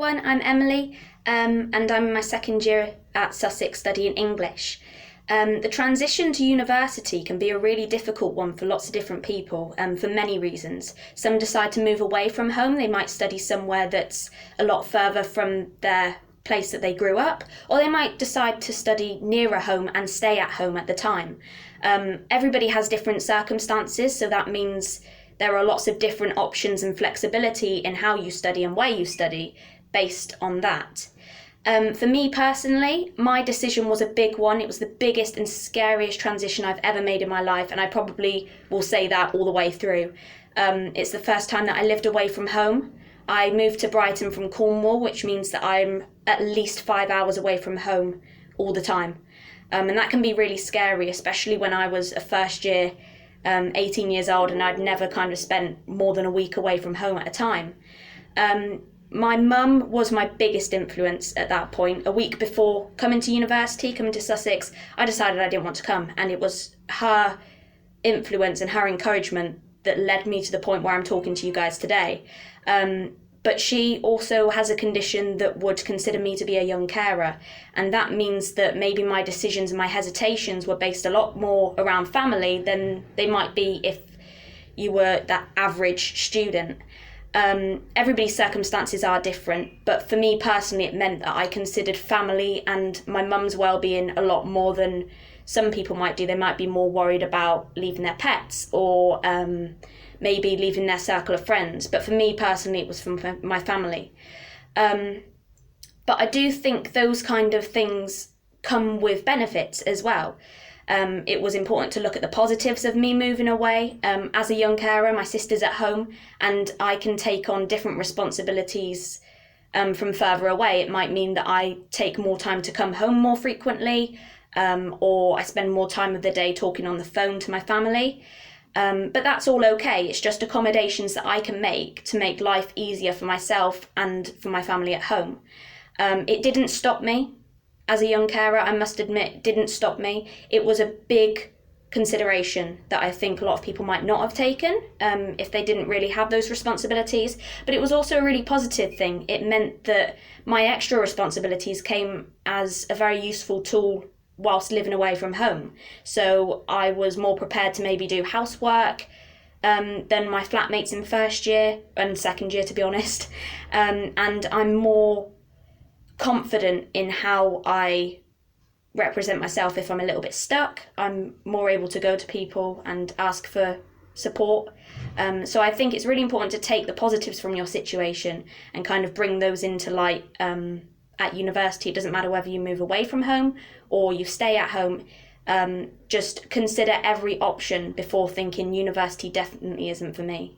everyone, I'm Emily, and I'm in my second year at Sussex studying English. The transition to university can be a really difficult one for lots of different people, for many reasons. Some decide to move away from home. They might study somewhere that's a lot further from their place that they grew up, or they might decide to study nearer home and stay at home at the time. Everybody has different circumstances, so that means there are lots of different options and flexibility in how you study and where you study based on that. For me personally, my decision was a big one. It was the biggest and scariest transition I've ever made in my life, and I probably will say that all the way through. It's the first time that I lived away from home. I moved to Brighton from Cornwall, which means that I'm at least 5 hours away from home all the time. And that can be really scary, especially when I was a first year 18 years old and I'd never kind of spent more than a week away from home at a time. My mum was my biggest influence at that point. A week before coming to university, coming to Sussex, I decided I didn't want to come, and it was her influence and her encouragement that led me to the point where I'm talking to you guys today. But she also has a condition that would consider me to be a young carer, and that means that maybe my decisions and my hesitations were based a lot more around family than they might be if you were that average student. Everybody's circumstances are different, but for me personally it meant that I considered family and my mum's well-being a lot more than some people might do. They might be more worried about leaving their pets or maybe leaving their circle of friends, but for me personally it was from my family. But I do think those kind of things come with benefits as well. It was important to look at the positives of me moving away. As a young carer, my sister's at home and I can take on different responsibilities from further away. It might mean that I take more time to come home more frequently, or I spend more time of the day talking on the phone to my family. But that's all okay. It's just accommodations that I can make to make life easier for myself and for my family at home. It didn't stop me. As a young carer, I must admit, didn't stop me. It was a big consideration that I think a lot of people might not have taken if they didn't really have those responsibilities. But it was also a really positive thing. It meant that my extra responsibilities came as a very useful tool whilst living away from home. So I was more prepared to maybe do housework than my flatmates in first year and second year, to be honest. And I'm more confident in how I represent myself if I'm a little bit stuck. I'm more able to go to people and ask for support. So I think it's really important to take the positives from your situation and kind of bring those into light at university. It doesn't matter whether you move away from home or you stay at home. Just consider every option before thinking university definitely isn't for me.